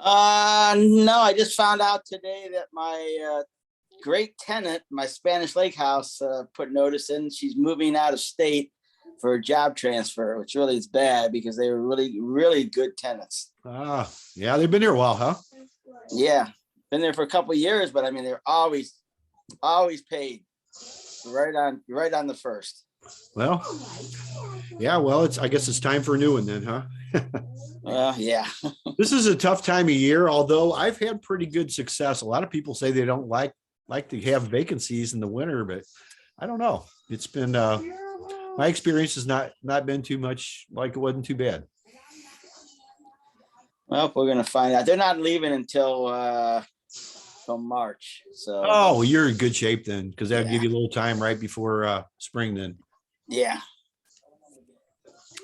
No, I just found out today that my great tenant, my Spanish Lake house, put notice in. She's moving out of state for a job transfer, which really is bad because they were really, really good tenants. Yeah, they've been here a while, huh? Yeah, been there for a couple of years, but I mean, they're always paid right on the first. Well, yeah, well, I guess it's time for a new one then, huh? Yeah. This is a tough time of year, although I've had pretty good success. A lot of people say they don't like to have vacancies in the winter, but I don't know. It's been my experience has not been too much like it wasn't too bad. Well, we're gonna find out. They're not leaving until March. So you're in good shape then, because that'll give you a little time right before spring then. Yeah.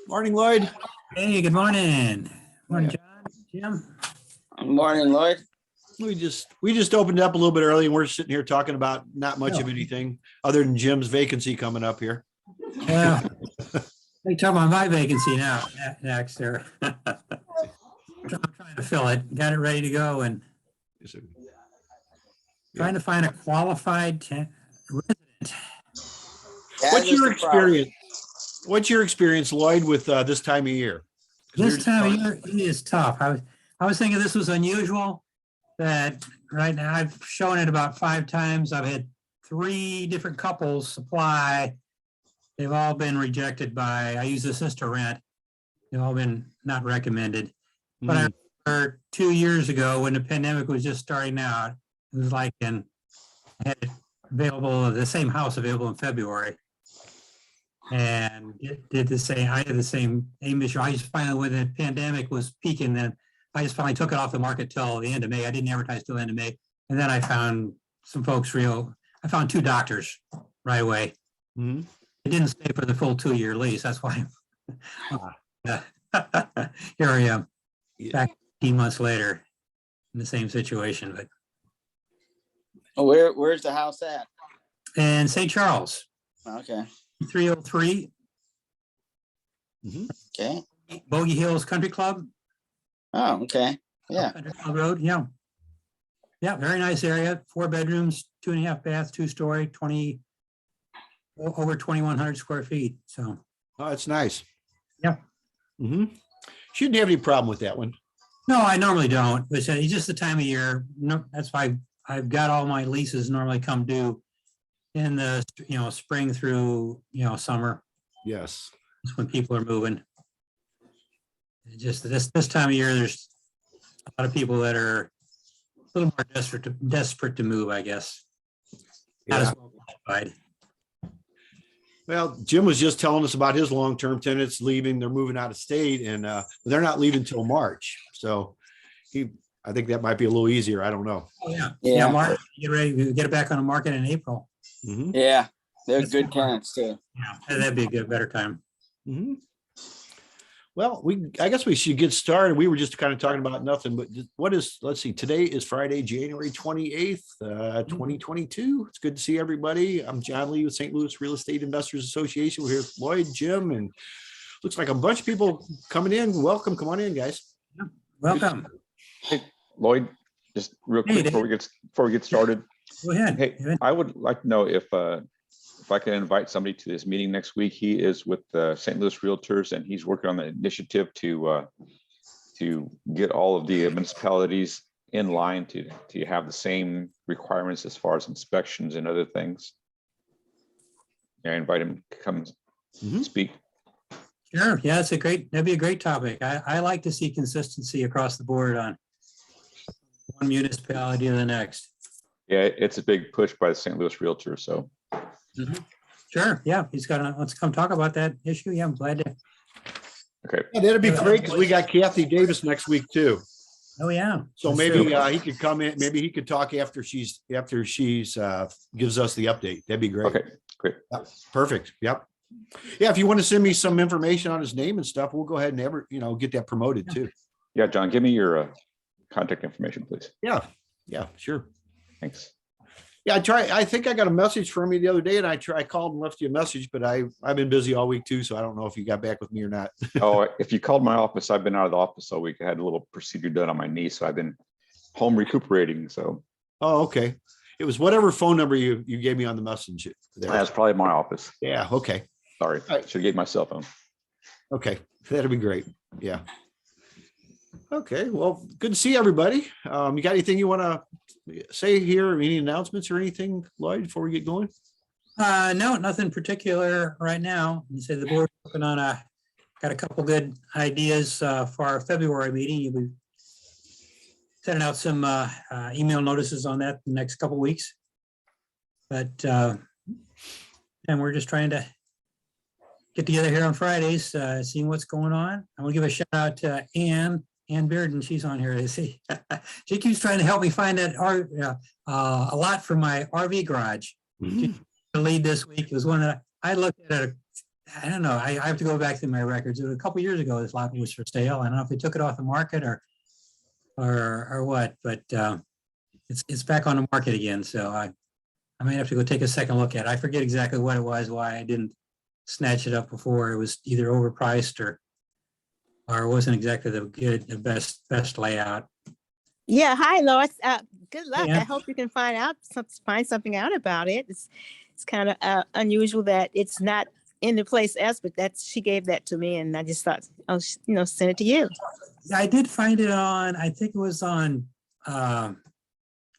Morning, Lloyd. Hey, good morning. Morning, John, Jim. Good morning, Lloyd. We just opened up a little bit early and we're sitting here talking about not much of anything other than Jim's vacancy coming up here. Yeah. They talk about my vacancy now next there. I'm trying to fill it, got it ready to go, and trying to find a qualified resident. What's your experience, Lloyd, with this time of year? This time of year is tough. I was thinking this was unusual, that right now I've shown it about 5 times. I've had 3 different couples apply. They've all been rejected I use this as to rent. They've all been not recommended. But I remember 2 years ago when the pandemic was just starting out, it was like I had it available, the same house available in February. And it did the same. I had the same issue. I just finally, when the pandemic was peaking, then I just finally took it off the market till the end of May. I didn't advertise till the end of May. And then I found some folks I found 2 doctors right away. Mm-hmm. It didn't stay for the full 2-year lease. That's why here I am back 18 months later in the same situation. But Where's the house at? in St. Charles. Okay. 303. Mm-hmm. Okay. Bogey Hills Country Club. Oh, okay. Yeah. Country Club Road. Yeah. Yeah. Very nice area. 4 bedrooms, 2.5 baths, 2-story, over 2,100 square feet. So. Oh, that's nice. Yeah. Mm-hmm. Shouldn't have any problem with that one. No, I normally don't. But it's just the time of year. No, that's why I've got all my leases normally come due in the spring through summer. Yes. That's when people are moving. Just this time of year, there's a lot of people that are a little more desperate to move, I guess. Not as well qualified. Well, Jim was just telling us about his long-term tenants leaving. They're moving out of state, and they're not leaving till March. So I think that might be a little easier. I don't know. Oh, yeah. March, get ready to get it back on the market in April. Mm-hmm. Yeah, they're good tenants too. Yeah, that'd be a better time. Mm-hmm. Well, I guess we should get started. We were just kind of talking about nothing, but let's see, today is Friday, January 28th, 2022. It's good to see everybody. I'm John Lee with St. Louis Real Estate Investors Association. We're here with Lloyd, Jim, and looks like a bunch of people coming in. Welcome. Come on in, guys. Yeah. Welcome. Hey, Lloyd, just real quick before we get started. Go ahead. Hey, I would like to know if I can invite somebody to this meeting next week. He is with St. Louis Realtors, and he's working on the initiative to get all of the municipalities in line to have the same requirements as far as inspections and other things. I invite him to come speak. Sure. Yeah, that'd be a great topic. I like to see consistency across the board on one municipality to the next. Yeah, it's a big push by the St. Louis Realtors. So. Mm-hmm. Sure. Yeah, let's come talk about that issue. Yeah, I'm glad to. Okay. Yeah, that'd be great because we got Kathy Davis next week too. Oh yeah. So maybe he could come in. Maybe he could talk after she's gives us the update. That'd be great. Okay. Great. Yep. Perfect. Yep. Yeah. If you want to send me some information on his name and stuff, we'll go ahead and get that promoted too. Yeah, John, give me your contact information, please. Yeah. Yeah. Sure. Thanks. Yeah, I think I got a message from you the other day and I called and left you a message, but I've been busy all week too. So I don't know if you got back with me or not. Oh, if you called my office, I've been out of the office all week. I had a little procedure done on my knee, so I've been home recuperating. So Oh, okay. It was whatever phone number you gave me on the message there. that's probably my office. Yeah. Okay. Sorry, All right. should have gave my cell phone. Okay. That'd be great. Yeah. Okay. Well, good to see everybody. You got anything you want to say here? Any announcements or anything, Lloyd, before we get going? No, nothing particular right now. You said the board's working on got a couple good ideas for our February meeting. You'll be sending out some email notices on that the next couple weeks. But, and we're just trying to get together here on Fridays, seeing what's going on. I want to give a shout out to Ann Bearden. She's on here. She keeps trying to help me find that a lot for my RV garage. Mhm. The lead this week. It was one that I looked at. I don't know. I have to go back through my records. It was a couple years ago. This lot was for sale. I don't know if they took it off the market or what, but it's back on the market again. So I might have to go take a second look at it. I forget exactly what it was, why I didn't snatch it up before. It was either overpriced or it wasn't exactly the best layout. Yeah, hi, Lois. Good luck. Yeah. I hope you can find something out about it. It's kind of unusual that it's not in the place else, but she gave that to me, and I just thought, I'll send it to you. I did find it on, I think it was on, I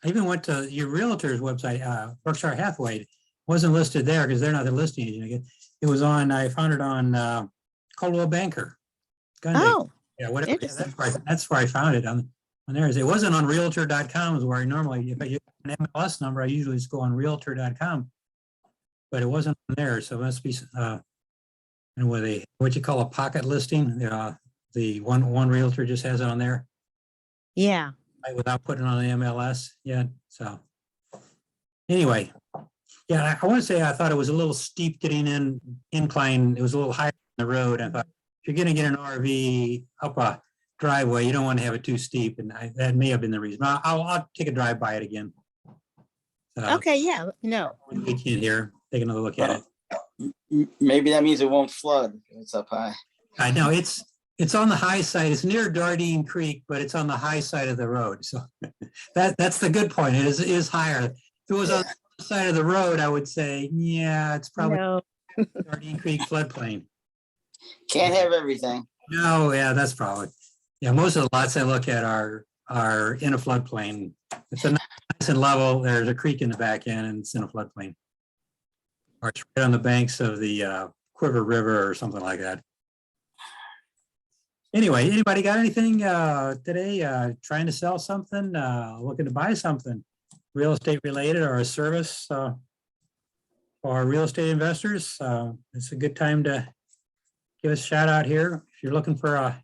even went to your realtor's website, Berkshire Hathaway. It wasn't listed there because they're not the listing agent. It was on, I found it on Coldwell Banker. Gundy. Oh, Yeah, whatever. Yeah, interesting. that's where I found it on theirs. It wasn't on realtor.com is where I normally, if I get an MLS number, I usually just go on realtor.com. But it wasn't on there, so it must be and with what you call a pocket listing. The one realtor just has it on there Yeah. without putting it on the MLS yet. So anyway, yeah, I want to say I thought it was a little steep getting incline. It was a little higher on the road. I thought if you're going to get an RV up a driveway, you don't want to have it too steep, and that may have been the reason. I'll take a drive by it again. Okay. Yeah. No. We can here take another look at it. Maybe that means it won't flood. It's up high. I know it's on the high side. It's near Dardine Creek, but it's on the high side of the road. So that's the good point. It is higher. If it was on the side of the road, I would say, yeah, it's probably No. Dardine Creek floodplain. Can't have everything. No, yeah, that's probably. Yeah, most of the lots I look at are in a floodplain. It's a nice and level. There's a creek in the back end, and it's in a floodplain. Or it's right on the banks of the Quiver River or something like that. Anyway, anybody got anything today? Trying to sell something? Looking to buy something? Real estate related or a service for real estate investors? It's a good time to give us a shout out here. If you're looking for a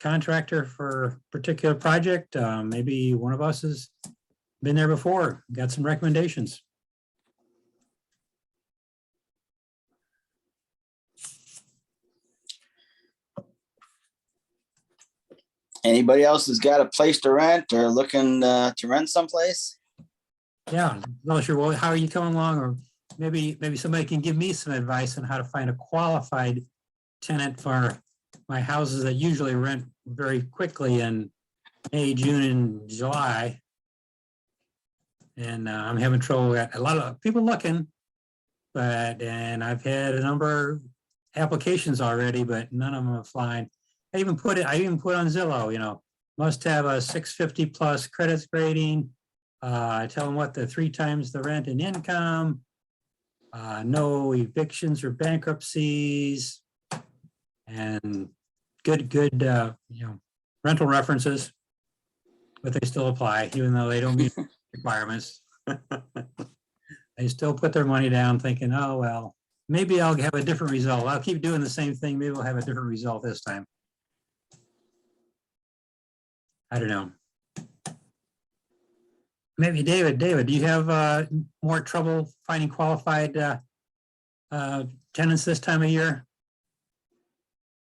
contractor for a particular project, maybe one of us has been there before, got some recommendations. Anybody else has got a place to rent or looking to rent someplace? Yeah, not sure. Well, how are you coming along? Or maybe somebody can give me some advice on how to find a qualified tenant for my houses that usually rent very quickly in May, June, and July. And I'm having trouble. Got a lot of people looking, and I've had a number of applications already, but none of them are flying. I even put on Zillow, must have a 650 plus credits grading. I tell them what the 3 times the rent and income, no evictions or bankruptcies, and good, rental references, but they still apply, even though they don't meet requirements. They still put their money down thinking, oh, well, maybe I'll have a different result. I'll keep doing the same thing. Maybe we'll have a different result this time. I don't know. Maybe David, do you have more trouble finding qualified tenants this time of year?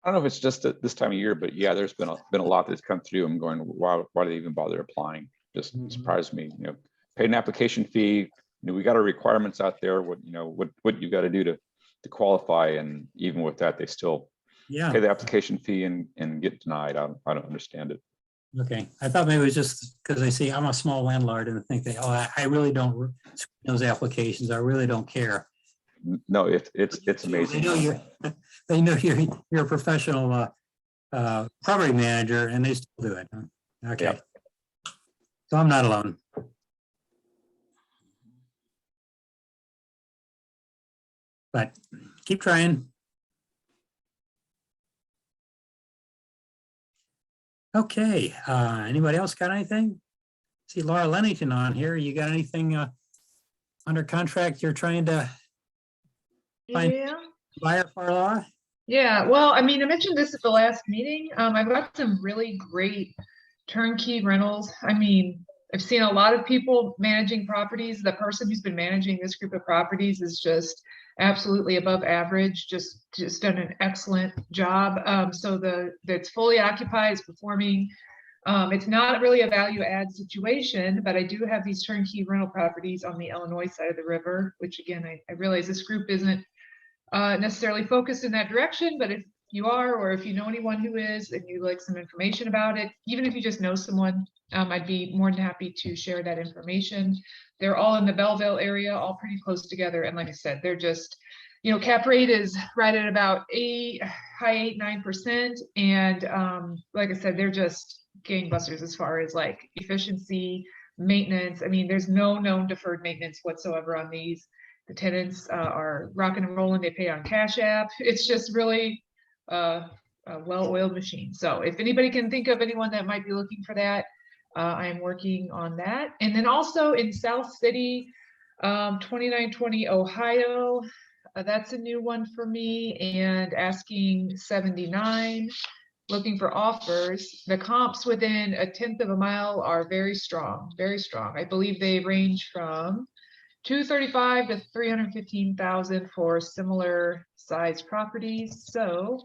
I don't know if it's just at this time of year, but yeah, there's been a lot that's come through. I'm going, why do they even bother applying? Just surprised me. Paid an application fee, we got our requirements out there, what you got to do to qualify. And even with that, they still Yeah. pay the application fee and get denied. I don't understand it. Okay, I thought maybe it was just because I see I'm a small landlord and I think that, oh, I really don't screen those applications. I really don't care. No, it's They amazing. know you're, they know you're a professional property manager and they still do it. Huh? Okay. Yeah. So I'm not alone. But keep trying. Okay, anybody else got anything? See Laura Lennington on here. You got anything under contract you're trying to find Yeah. buyer for, Laura? Yeah, well, I mean, I mentioned this at the last meeting. I've got some really great turnkey rentals. I mean, I've seen a lot of people managing properties. The person who's been managing this group of properties is just absolutely above average, just done an excellent job. So it's fully occupied, it's performing. It's not really a value add situation, but I do have these turnkey rental properties on the Illinois side of the river, which again, I realize this group isn't necessarily focused in that direction, but if you are, or if you know anyone who is, and you'd like some information about it, even if you just know someone, I'd be more than happy to share that information. They're all in the Belleville area, all pretty close together. And like I said, they're just, cap rate is right at about high 8-9%. And like I said, they're just gangbusters as far as like efficiency, maintenance. I mean, there's no known deferred maintenance whatsoever on these. The tenants are rocking and rolling. They pay on Cash App. It's just really a well-oiled machine. So if anybody can think of anyone that might be looking for that, I am working on that. And then also in South City, 2920 Ohio, that's a new one for me, and asking 79, looking for offers. The comps within 1/10 of a mile are very strong, very strong. I believe they range from 235 to 315,000 for similar size properties. So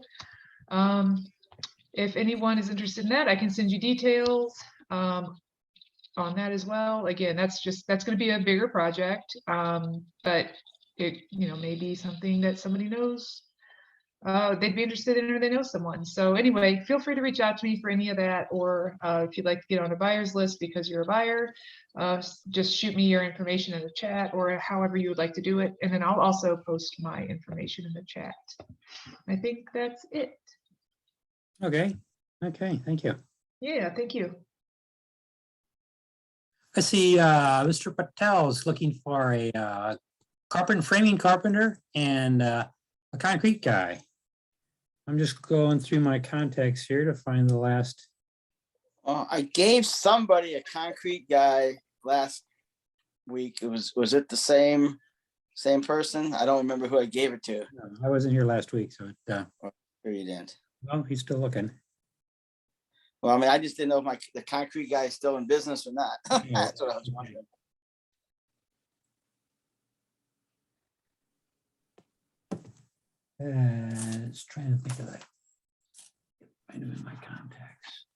if anyone is interested in that, I can send you details on that as well. Again, that's going to be a bigger project, but it may be something that somebody knows they'd be interested in, or they know someone. So anyway, feel free to reach out to me for any of that, or if you'd like to get on a buyer's list because you're a buyer, just shoot me your information in the chat, or however you would like to do it. And then I'll also post my information in the chat. I think that's it. Okay, thank you. Yeah, thank you. I see Mr. Patel is looking for a framing carpenter and a concrete guy. I'm just going through my contacts here to find the last. I gave somebody a concrete guy last week. Was it the same person? I don't remember who I gave it to. No, I wasn't here last week, so Or you didn't. well, he's still looking. Well, I mean, I just didn't know if the concrete guy is still in business or not. That's what I was wondering. Just trying to think of that. Find him in my contacts.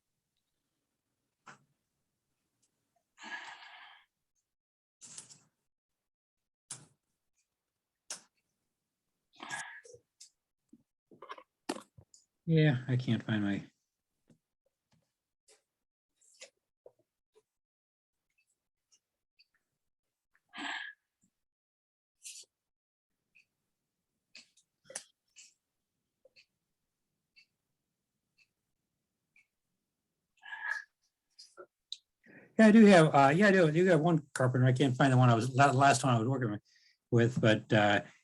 Yeah, I can't find my. Yeah, I do have. I do have one carpenter. I can't find the one last one I was working with, but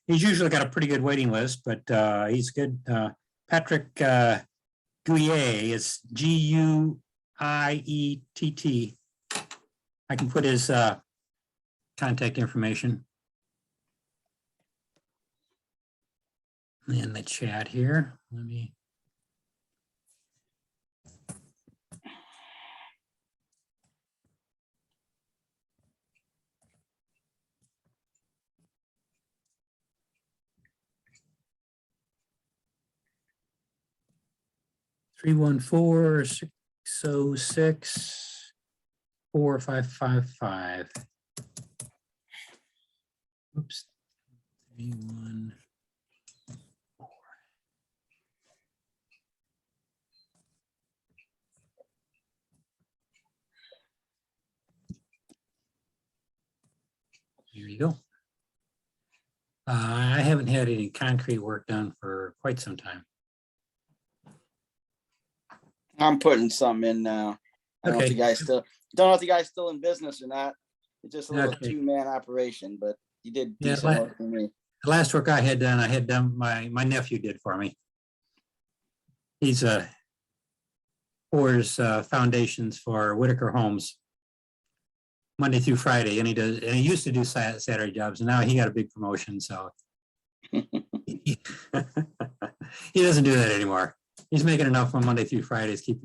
he's usually got a pretty good waiting list. But he's good. Patrick Gouillet is Guiett. I can put his contact information in the chat here. Let me. Three 606-4555. Oops. 31. Here you go. I haven't had any concrete work done for quite some time. I'm putting something in now. I don't know if the Okay. guy's still, don't know if the guy's still in business or not. It's just a little Okay. 2-man operation, but he did Yeah, decent work for me. The last work I had done, my nephew did for me. He's pours foundations for Whitaker Homes Monday through Friday, and he used to do Saturday jobs, and now he got a big promotion, so he doesn't do that anymore. He's making enough on Monday through Fridays, keep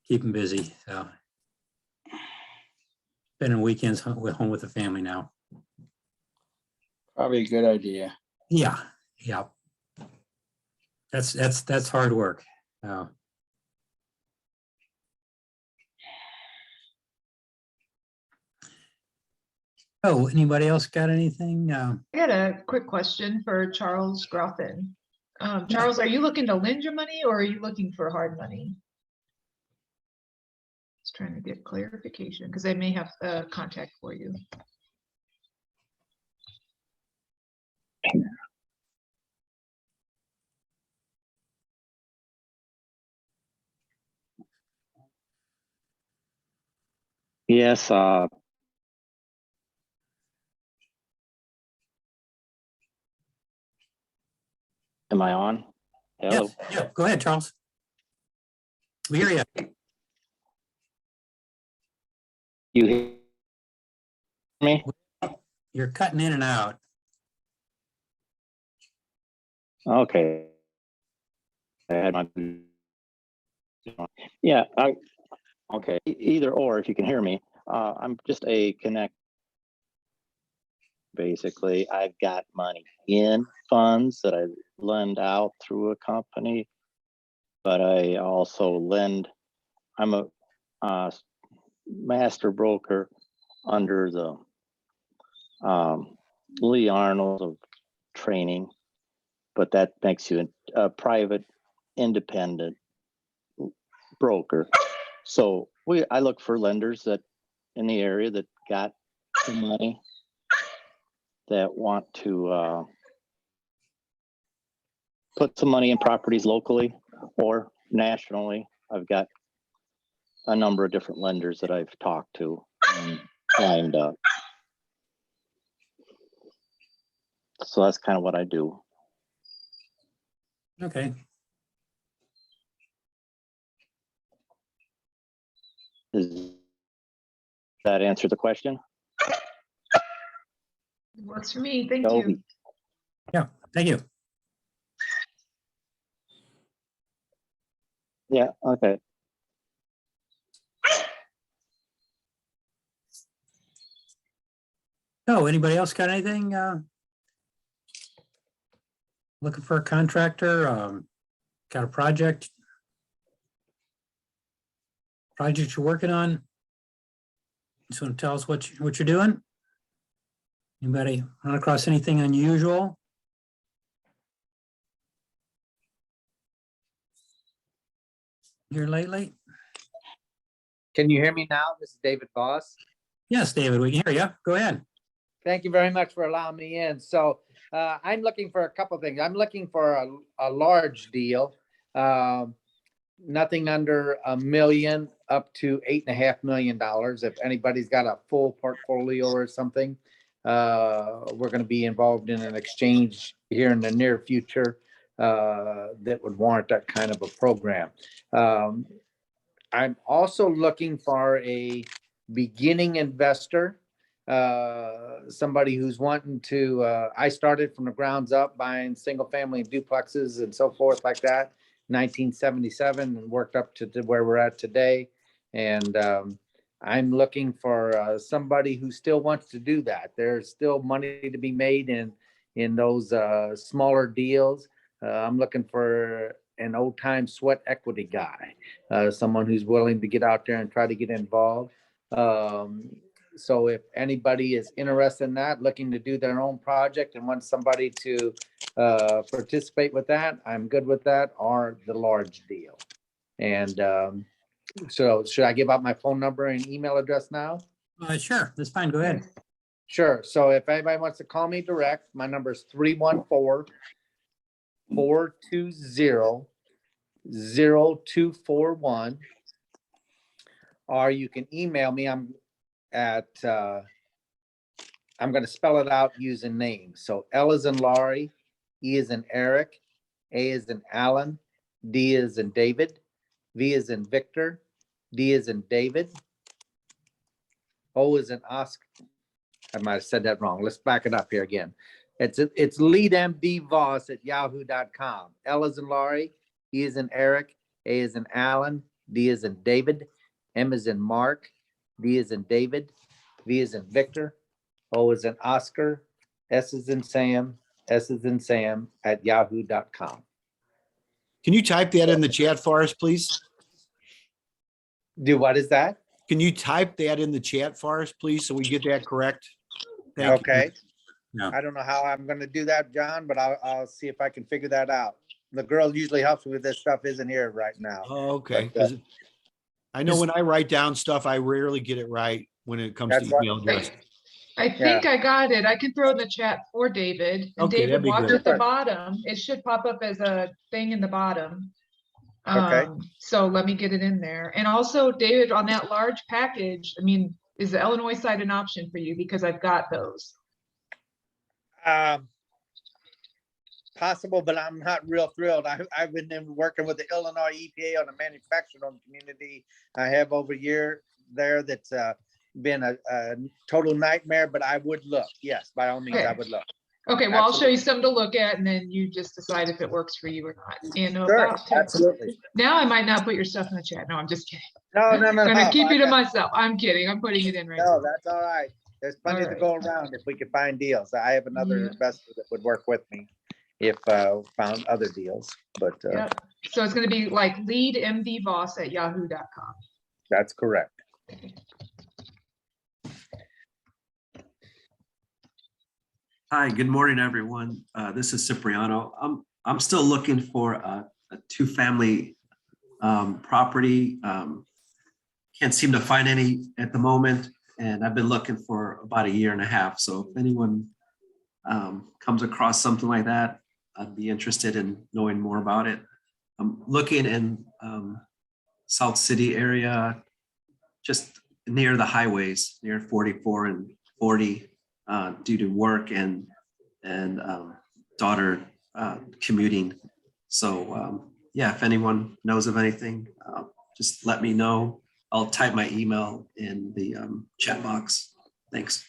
him busy. So spending weekends home with the family now. Probably a good idea. Yeah. That's hard work. Oh, anybody else got anything? I had a quick question for Charles Groffin. Charles, are you looking to lend your money or are you looking for hard money? Just trying to get clarification because I may have a contact for you. Yes, am I on? Hello. Yes, yeah, go ahead, Charles. We hear you. You hear me? You're cutting in and out. Okay. I had my, yeah, okay, either or, if you can hear me. I'm just a connect. Basically, I've got money in funds that I lend out through a company, but I also lend, I'm a master broker under the Lee Arnold of training, but that makes you a private independent broker. So I look for lenders that in the area that got the money that want to put some money in properties locally or nationally. I've got a number of different lenders that I've talked to and lined up. So that's kind of what I do. Okay. Does that answer the question? Works for me. Thank Toby. you. Yeah, thank you. Yeah, okay. Oh, anybody else got anything? Looking for a contractor? Got a project you're working on? Just want to tell us what you're doing? Anybody run across anything unusual? Here lately? Can you hear me now? This is David Voss. Yes, David, we can hear you. Go ahead. Thank you very much for allowing me in. So I'm looking for a couple of things. I'm looking for a large deal, nothing under $1 million up to $8.5 million. If anybody's got a full portfolio or something, we're going to be involved in an exchange here in the near future that would warrant that kind of a program. I'm also looking for a beginning investor, somebody who's wanting to, I started from the grounds up buying single family duplexes and so forth like that, 1977, and worked up to where we're at today. And I'm looking for somebody who still wants to do that. There's still money to be made in those smaller deals. I'm looking for an old time sweat equity guy, someone who's willing to get out there and try to get involved. So if anybody is interested in that, looking to do their own project and wants somebody to participate with that, I'm good with that, or the large deal. And so should I give out my phone number and email address now? Sure, that's fine. Go ahead. Sure. So if anybody wants to call me direct, my number is 314-420-0241. Or you can email me. I'm going to spell it out using names. So L is in Laurie, E is in Eric, A is in Alan, D is in David, V is in Victor, D is in David, O is in Oscar. I might have said that wrong. Let's back it up here again. It's leadmdvoss@yahoo.com. L is in Laurie, E is in Eric, A is in Alan, D is in David, M is in Mark, D is in David, V is in Victor, O is in Oscar, S is in Sam, S is in Sam @yahoo.com. Can you type that in the chat for us, please? Do what is that? Can you type that in the chat for us, please, so we get that correct? Thank you. Okay. Yeah. I don't know how I'm going to do that, John, but I'll see if I can figure that out. The girl usually helps me with this stuff isn't here right now. Oh, okay. But, 'Cause I know when I write down stuff, I rarely get it right when it comes to That's right. email address. I think I got it. I can throw it in the chat for David. And Okay, that'd David, be watch good. at the bottom. It should pop up as a thing in the bottom. Okay. So let me get it in there. And also, David, on that large package, I mean, is the Illinois side an option for you? Because I've got those. Possible, but I'm not real thrilled. I've been working with the Illinois EPA on a manufacturing community. I have over a year there that's been a total nightmare, but I would look. Yes, by all means, I would look. Okay, well, I'll show you some to look at and then you just decide if it works for you or not. And Sure, absolutely. now I might not put your stuff in the chat. No, I'm just kidding. No. I'm gonna keep it to myself. I'm kidding. I'm putting it in right now. No, that's all right. There's plenty to go around if we could find deals. I have another Yeah. investor that would work with me if found other deals, but Yeah. So it's gonna be like leadmdvoss@yahoo.com. that's correct. Hi, good morning, everyone. This is Cipriano. I'm still looking for a two-family property. Can't seem to find any at the moment, and I've been looking for about a year and a half. So if anyone comes across something like that, I'd be interested in knowing more about it. I'm looking in South City area, just near the highways, near 44 and 40. Due to work and daughter commuting. So yeah, if anyone knows of anything, just let me know. I'll type my email in the chat box. Thanks.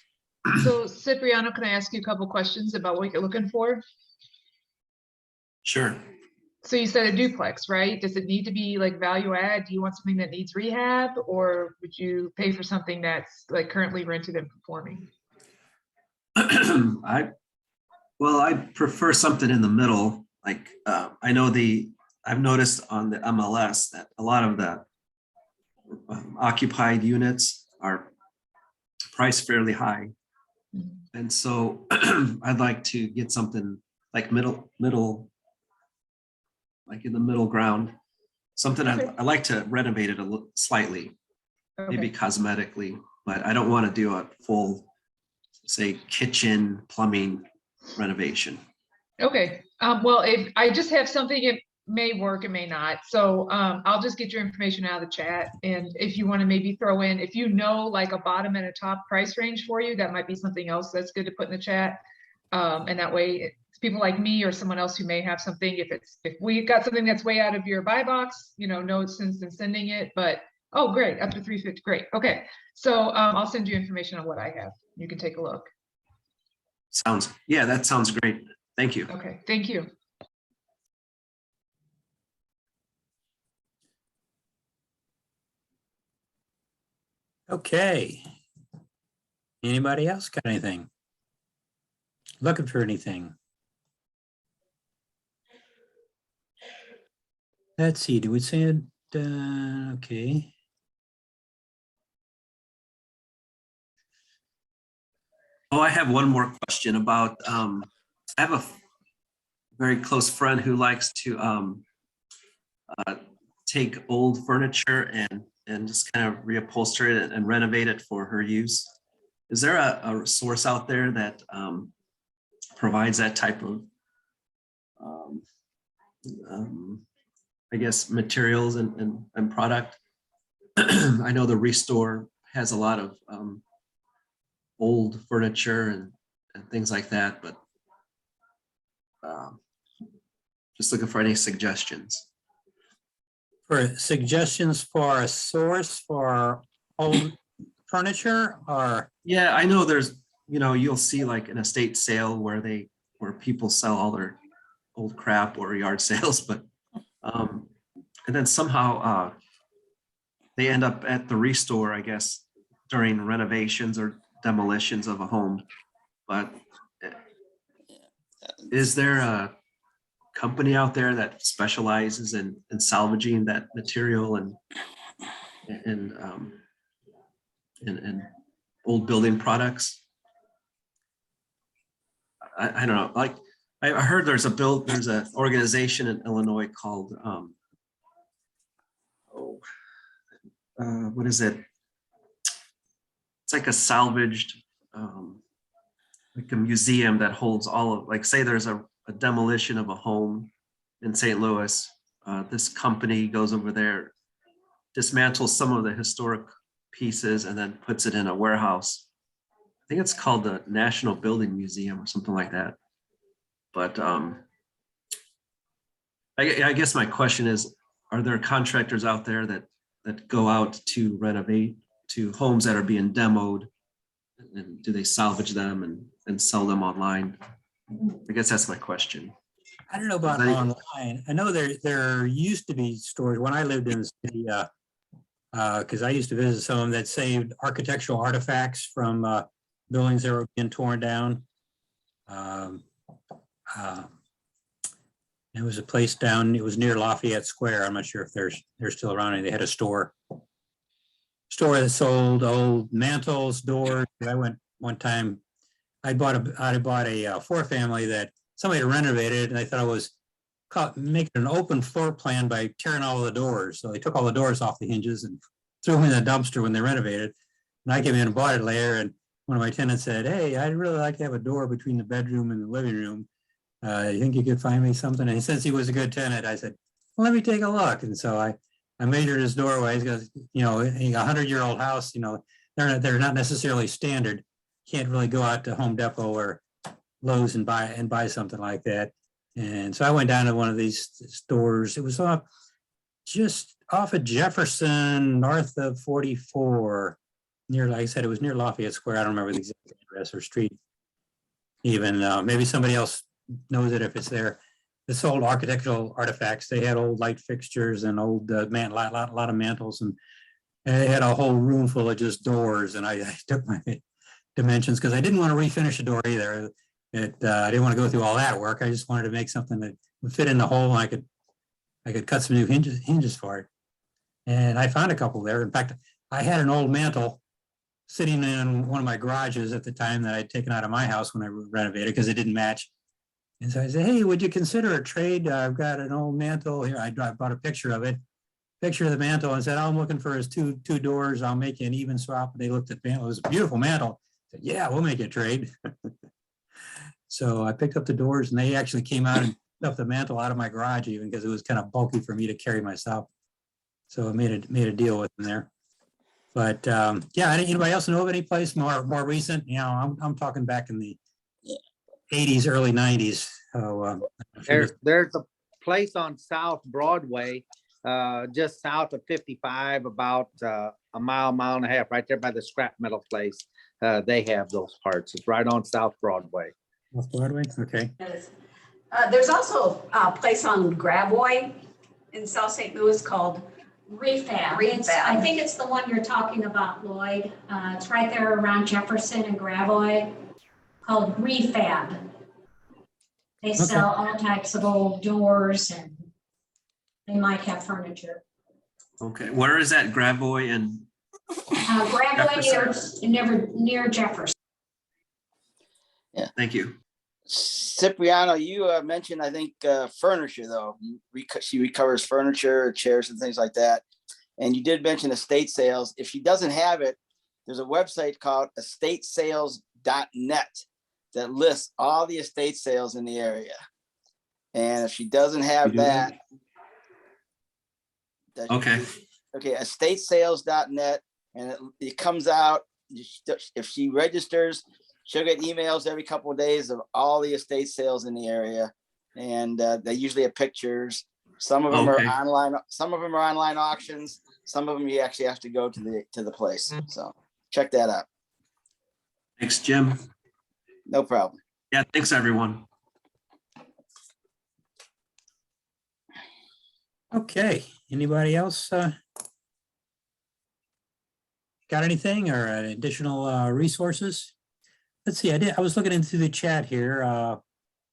So Cipriano, can I ask you a couple questions about what you're looking for? Sure. So you said a duplex, right? Does it need to be like value add? Do you want something that needs rehab, or would you pay for something that's like currently rented and performing? I prefer something in the middle. Like I know I've noticed on the MLS that a lot of the occupied units are priced fairly high. And so I'd like to get something like middle, like in the middle ground, something I like to renovate it slightly, maybe cosmetically, but I don't want to do a full, say, kitchen plumbing renovation. Okay, well, if I just have something, it may work, it may not. So I'll just get your information out of the chat. And if you want to maybe throw in, if you know like a bottom and a top price range for you, that might be something else that's good to put in the chat. And that way it's people like me or someone else who may have something, if we got something that's way out of your buy box, no sense in sending it, but oh, great, up to 350, great. Okay, so I'll send you information on what I have. You can take a look. Yeah, that sounds great. Thank you. Okay, thank you. Okay. Anybody else got anything? Looking for anything? Let's see, do we say it? Okay. Oh, I have one more question about, I have a very close friend who likes to take old furniture and just kind of reupholster it and renovate it for her use. Is there a source out there that provides that type of, I guess, materials and product? I know the Restore has a lot of old furniture and things like that, but just looking for any suggestions. For suggestions for a source for old furniture or? Yeah, I know there's, you'll see like an estate sale where people sell all their old crap or yard sales, but and then somehow they end up at the Restore, I guess, during renovations or demolitions of a home. But is there a company out there that specializes in salvaging that material and old building products? I don't know. Like I heard there's an organization in Illinois called what is it? It's like a salvaged like a museum that holds all of, like, say there's a demolition of a home in St. Louis. This company goes over there, dismantles some of the historic pieces and then puts it in a warehouse. I think it's called the National Building Museum or something like that. But I guess my question is, are there contractors out there that go out to renovate to homes that are being demoed, and do they salvage them and sell them online? I guess that's my question. I don't know about online. I know there used to be stores when I lived in the city, because I used to visit some of them that saved architectural artifacts from buildings that were being torn down. There was a place down, it was near Lafayette Square. I'm not sure if they're still around, and they had a store that sold old mantles, doors. I went one time, I bought a four family that somebody had renovated, and I thought I was making an open floor plan by tearing all the doors. So they took all the doors off the hinges and threw them in the dumpster when they renovated. And I came in and bought it later, and one of my tenants said, "Hey, I'd really like to have a door between the bedroom and the living room. You think you could find me something?" And since he was a good tenant, I said, "Well, let me take a look." And so I measured his doorway. He's got, a 100-year-old house, they're not necessarily standard. Can't really go out to Home Depot or Lowe's and buy something like that. And so I went down to one of these stores. It was just off of Jefferson, north of 44, near, like I said, it was near Lafayette Square. I don't remember the exact address or street. Even maybe somebody else knows it if it's there. They sold architectural artifacts. They had old light fixtures and old lot of mantles, and they had a whole room full of just doors. And I took my dimensions because I didn't want to refinish the door either. I didn't want to go through all that work. I just wanted to make something that would fit in the hole, and I could cut some new hinges for it. And I found a couple there. In fact, I had an old mantle sitting in one of my garages at the time that I'd taken out of my house when I renovated because it didn't match. And so I said, "Hey, would you consider a trade? I've got an old mantle here." I bought a picture of the mantle, and said, "I'm looking for his two doors. I'll make you an even swap." And they looked at the mantle. It was a beautiful mantle. I said, "Yeah, we'll make you a trade." So I picked up the doors, and they actually came out and stuffed the mantle out of my garage, even because it was kind of bulky for me to carry myself. So I made a deal with them there. But yeah, anybody else know of any place more recent? I'm talking back in the 80s, early 90s. So There's a place on South Broadway, just south of 55, about a mile and a half, right there by the scrap metal place. They have those parts. It's right on South Broadway. North Broadway, okay. There's also a place on Gravois in South St. Louis called Refab. I think it's the one you're talking about, Lloyd. It's right there around Jefferson and Gravois, called Refab. They sell all types of old doors, and they might have furniture. Okay, where is that? Gravois and Gravois near Jefferson. Thank you. Cipriano, you mentioned, I think, furniture though. She recovers furniture, chairs and things like that. And you did mention estate sales. If she doesn't have it, there's a website called estatesales.net that lists all the estate sales in the area. And if she doesn't have You do that. Okay. Okay, estatesales.net, and it comes out, if she registers, she'll get emails every couple of days of all the estate sales in the area. And they usually have pictures. Some of them Okay. are online, some of them are online auctions, some of them you actually have to go to the place. So check that out. Thanks, Jim. No problem. Yeah, thanks, everyone. Okay, anybody else? Got anything or additional resources? Let's see, I was looking into the chat here.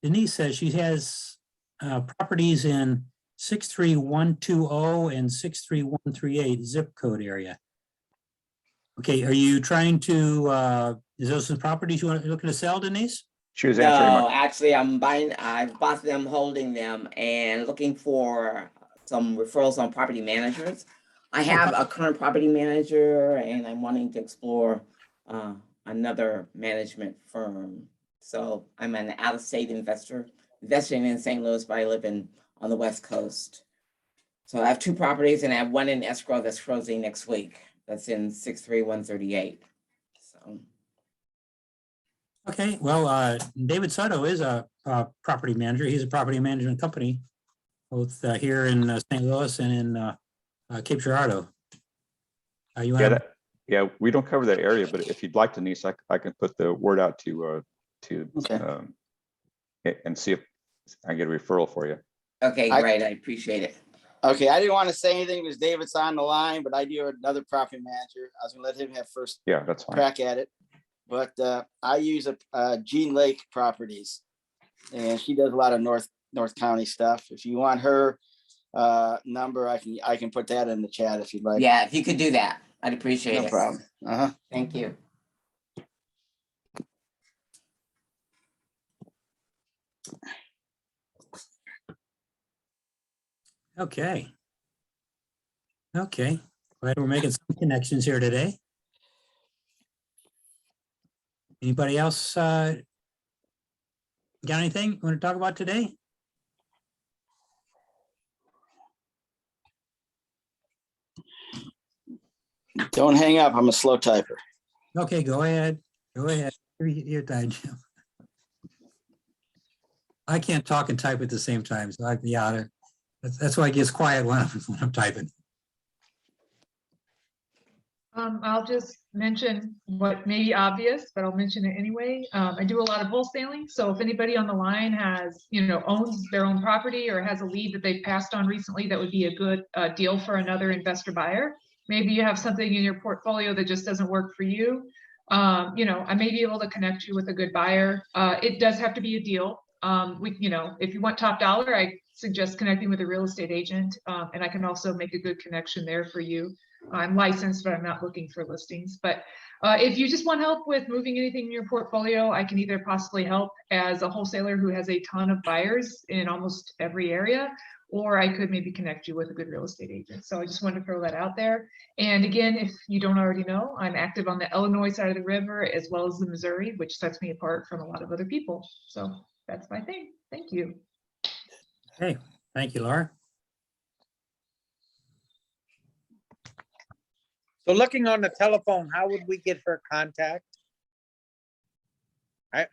Denise says she has properties in 63120 and 63138 zip code area. Okay, are you trying to, is those some properties you're looking to sell, Denise? She was answering No, my, actually, I bought them, holding them, and looking for some referrals on property managers. I have a current property manager, and I'm wanting to explore another management firm. So I'm an out-of-state investor, investing in St. Louis, but I live on the West Coast. So I have 2 properties, and I have one in escrow that's closing next week. That's in 63138. So. Okay, well, David Soto is a property manager. He's a property management company, both here in St. Louis and in Cape Girardeau. You yeah, want yeah, we don't cover that area, but if you'd like, Denise, I can put the word out to Okay. and see if I get a referral for you. Okay, great. I appreciate it. Okay, I didn't want to say anything because David's on the line, but I do another property manager. I was gonna let him have first Yeah, that's fine. crack at it. But I use Jean Lake Properties, and she does a lot of North County stuff. If you want her number, I can put that in the chat if you'd like. Yeah, if you could do that, I'd appreciate it. No problem. Thank you. Okay. Okay, glad we're making some connections here today. Anybody else got anything you want to talk about today? Don't hang up. I'm a slow typer. Okay, go ahead. Go ahead. Your time, Jim. I can't talk and type at the same time, so that's why it gets quiet when I'm typing. I'll just mention what may be obvious, but I'll mention it anyway. I do a lot of wholesaling. So if anybody on the line has, owns their own property or has a lead that they've passed on recently, that would be a good deal for another investor buyer. Maybe you have something in your portfolio that just doesn't work for you. I may be able to connect you with a good buyer. It does have to be a deal. If you want top dollar, I suggest connecting with a real estate agent, and I can also make a good connection there for you. I'm licensed, but I'm not looking for listings. But if you just want help with moving anything in your portfolio, I can either possibly help as a wholesaler who has a ton of buyers in almost every area, or I could maybe connect you with a good real estate agent. So I just wanted to throw that out there. And again, if you don't already know, I'm active on the Illinois side of the river as well as the Missouri, which sets me apart from a lot of other people. So that's my thing. Thank you. Okay, thank you, Laura. So looking on the telephone, how would we get her contact?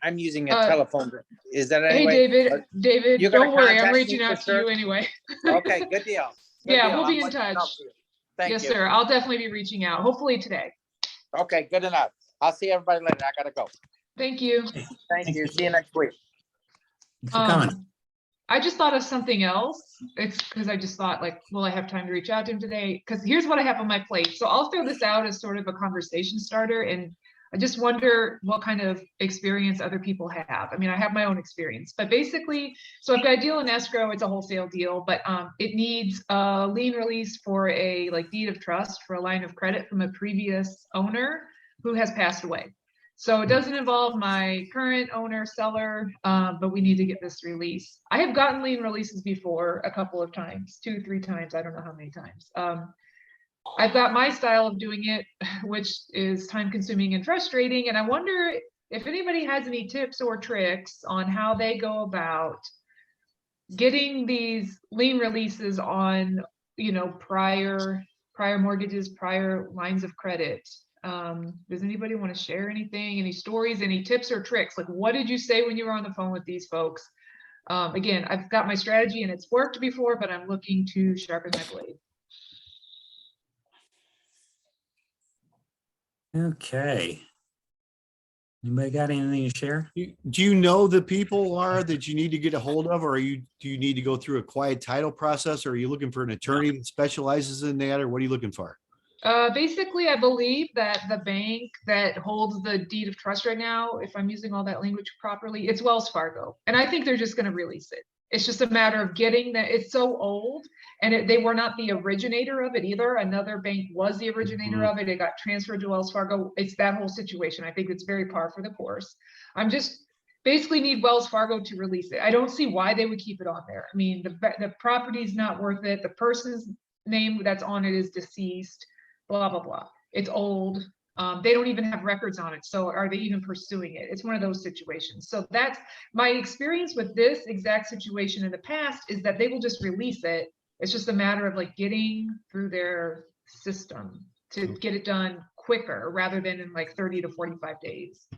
I'm using a telephone. Is that Hey, anyway? David, You're gonna don't worry. I'm contact me reaching for out to sure? you anyway. Okay, good deal. Good Yeah, deal. we'll be I'm in looking touch. out for you. Thank Yes, you. sir. I'll definitely be reaching out, hopefully today. Okay, good enough. I'll see everybody later. I gotta go. Thank you. Thank you. See you next week. Thanks for coming. I just thought of something else. It's because I just thought, like, will I have time to reach out to him today? Because here's what I have on my plate. So I'll throw this out as sort of a conversation starter. And I just wonder what kind of experience other people have. I mean, I have my own experience, but basically, so I've got a deal in escrow. It's a wholesale deal, but it needs a lien release for a deed of trust for a line of credit from a previous owner who has passed away. So it doesn't involve my current owner, seller, but we need to get this release. I have gotten lien releases before a couple of times, 2, 3 times. I don't know how many times. I've got my style of doing it, which is time consuming and frustrating. And I wonder if anybody has any tips or tricks on how they go about getting these lien releases on, you know, prior mortgages, prior lines of credit. Does anybody want to share anything, any stories, any tips or tricks? Like, what did you say when you were on the phone with these folks? Again, I've got my strategy and it's worked before, but I'm looking to sharpen my blade. Okay. Anybody got anything to share? Do you know the people are that you need to get a hold of, or do you need to go through a quiet title process, or are you looking for an attorney that specializes in that, or what are you looking for? Basically, I believe that the bank that holds the deed of trust right now, if I'm using all that language properly, it's Wells Fargo. And I think they're just going to release it. It's just a matter of getting that. It's so old, and they were not the originator of it either. Another bank was the originator of it. It got transferred to Wells Fargo. It's that whole situation. I think it's very par for the course. I'm just basically need Wells Fargo to release it. I don't see why they would keep it on there. I mean, the property's not worth it. The person's name that's on it is deceased. Blah, blah, blah. It's old. They don't even have records on it. So are they even pursuing it? It's one of those situations. So that's my experience with this exact situation in the past, is that they will just release it. It's just a matter of like getting through their system to get it done quicker rather than in like 30 to 45 days.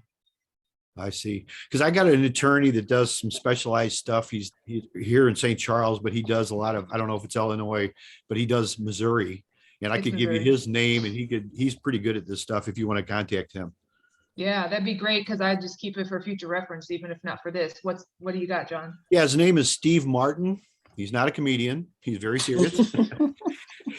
I see. Because I got an attorney that does some specialized stuff. He's here in St. Charles, but he does a lot of, I don't know if it's Illinois, but he does Missouri. And I could give you his name, and he's pretty good at this stuff if you want to contact him. Yeah, that'd be great, because I just keep it for future reference, even if not for this. What do you got, John? Yeah, his name is Steve Martin. He's not a comedian. He's very serious.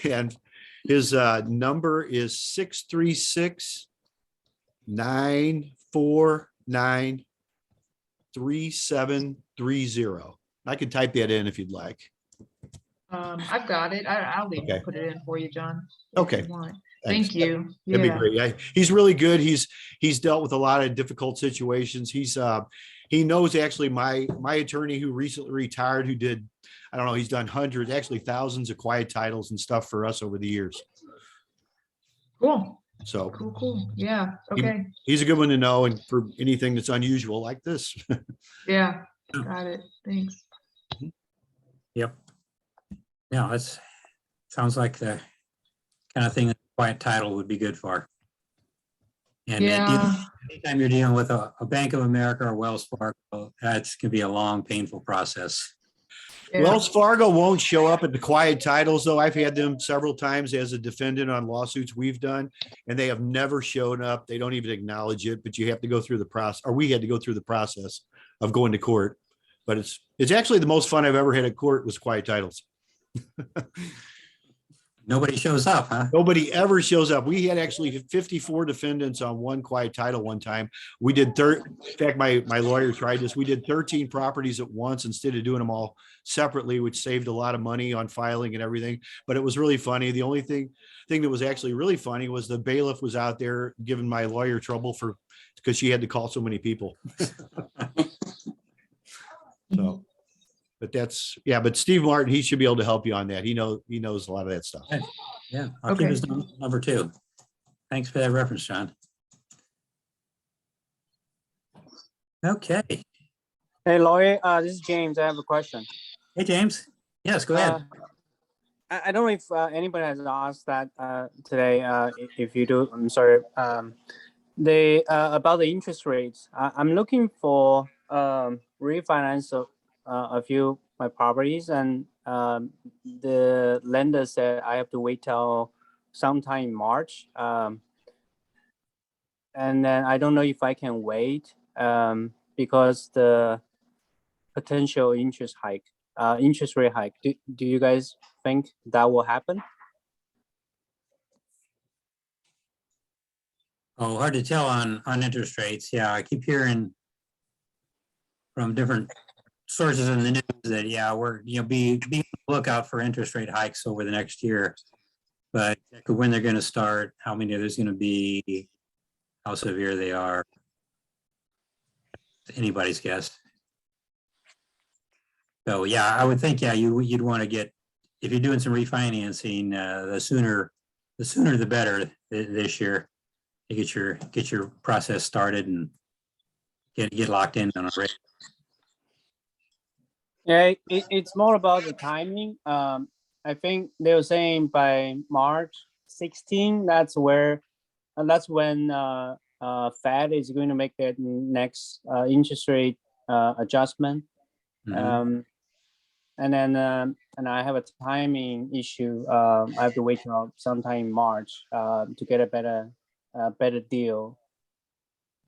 And his number is 636-949-3730. I can type that in if you'd like. I've got it. I'll even put it in for you, John. Okay. Thank you. That'd be great. Yeah, he's really good. He's dealt with a lot of difficult situations. He knows actually my attorney who recently retired, who did, I don't know, he's done hundreds, actually thousands of quiet titles and stuff for us over the years. Cool. So cool. Yeah. Okay. He's a good one to know, and for anything that's unusual like this. Yeah. Got it. Thanks. Yep. Yeah, that's sounds like the kind of thing that quiet title would be good for. And anytime you're dealing with a Bank of America or Wells Fargo, that's gonna be a long, painful process. Yeah. Wells Fargo won't show up at the quiet titles, though. I've had them several times as a defendant on lawsuits we've done, and they have never shown up. They don't even acknowledge it, but you have to go through the process, or we had to go through the process of going to court. But it's actually the most fun I've ever had at court was quiet titles. Nobody shows up, huh? Nobody ever shows up. We had actually 54 defendants on one quiet title one time. We did in fact, my lawyer tried this. We did 13 properties at once instead of doing them all separately, which saved a lot of money on filing and everything. But it was really funny. The only thing that was actually really funny was the bailiff was out there giving my lawyer trouble because she had to call so many people. So. But but Steve Martin, he should be able to help you on that. He knows a lot of that stuff. Yeah, I'll keep his number too. Thanks for that reference, John. Okay. Hey, Lloyd, this is James. I have a question. Hey, James. Yes, go ahead. I don't know if anybody has asked that today. If you do, I'm sorry. About the interest rates. I'm looking for refinance of a few of my properties, and the lender said I have to wait till sometime in March. And then I don't know if I can wait because the potential interest rate hike. Do you guys think that will happen? Oh, hard to tell on interest rates. Yeah, I keep hearing from different sources in the news that we're be on the lookout for interest rate hikes over the next year, but when they're going to start, how many there's going to be, how severe they are, anybody's guess. So yeah, I would think, yeah, you'd want to get, if you're doing some refinancing, the sooner the better this year. To get your process started and get locked in on a rate. Yeah, it's more about the timing. I think they were saying by March 16, that's when Fed is going to make their next interest rate adjustment. Mhm. And then and I have a timing issue. I have to wait till sometime in March to get a better deal.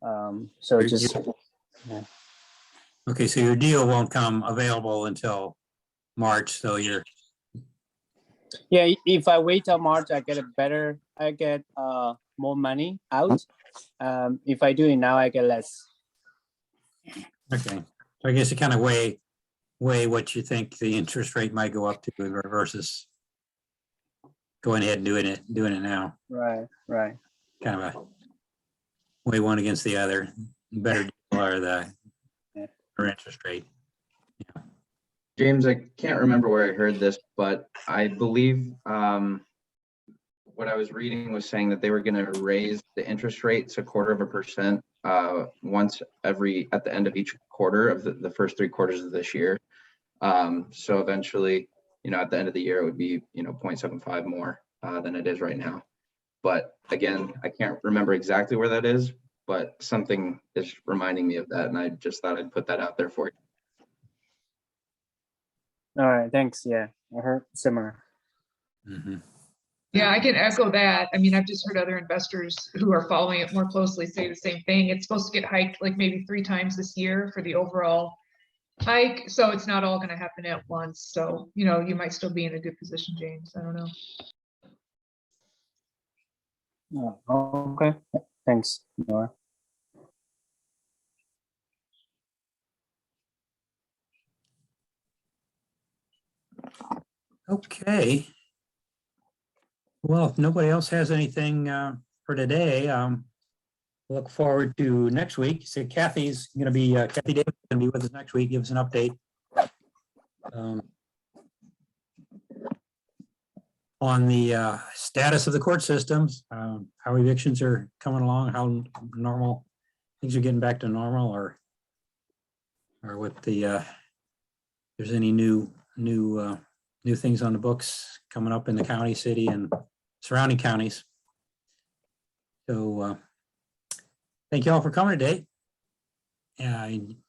So Very just good. Okay, so your deal won't come available until March, so you're, yeah. If I wait till March, I get more money out. If I do it now, I get less. okay. So I guess you kind of weigh what you think the interest rate might go up to versus going ahead and doing it now. Right. Kind of a weigh one against the other. Better deal or the or interest rate. James, I can't remember where I heard this, but I believe what I was reading was saying that they were going to raise the interest rates 1/4% once at the end of each quarter of the first 3 quarters of this year. So eventually, at the end of the year, it would be, 0.75 more than it is right now. But again, I can't remember exactly where that is, but something is reminding me of that. And I just thought I'd put that out there for you. All right. Thanks. Yeah, I heard similar. Mm-hmm. Yeah, I can echo that. I mean, I've just heard other investors who are following it more closely say the same thing. It's supposed to get hiked like maybe 3 times this year for the overall hike. So it's not all going to happen at once. So, you might still be in a good position, James. I don't know. Oh, okay. Thanks, Nora. Okay. Well, if nobody else has anything for today, look forward to next week. So Kathy's going to be, Kathy Davis is going to be with us next week, give us an update on the status of the court systems, how evictions are coming along, how normal things are getting back to normal, or what the there's any new things on the books coming up in the county, city, and surrounding counties. So thank you all for coming today.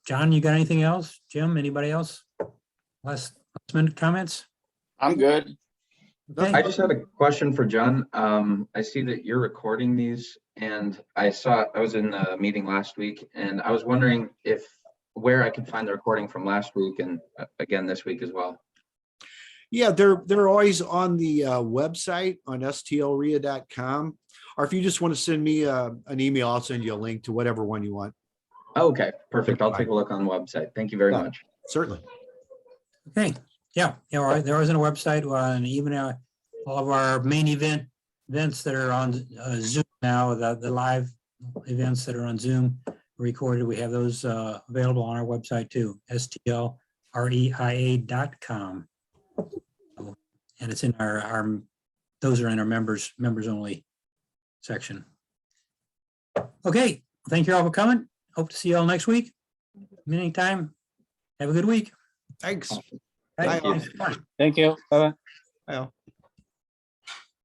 John, you got anything else? Jim, anybody else? Last minute comments? I'm good. Okay. I just had a question for John. I see that you're recording these, and I was in a meeting last week, and I was wondering where I could find the recording from last week and again this week as well. Yeah, they're always on the website on STLREIA.com. Or if you just want to send me an email, I'll send you a link to whatever one you want. Okay, perfect. I'll take a look on the website. Thank you very much. Certainly. Okay. Yeah. All right. There is on a website, and even all of our main events that are on Zoom now, the live events that are on Zoom recorded, we have those available on our website too, STLREIA.com. And it's in those are in our members only section. Okay, thank you all for coming. Hope to see you all next week. Anytime. Have a good week. Thanks. Thank Bye. you. Thank you. Bye-bye. Bye.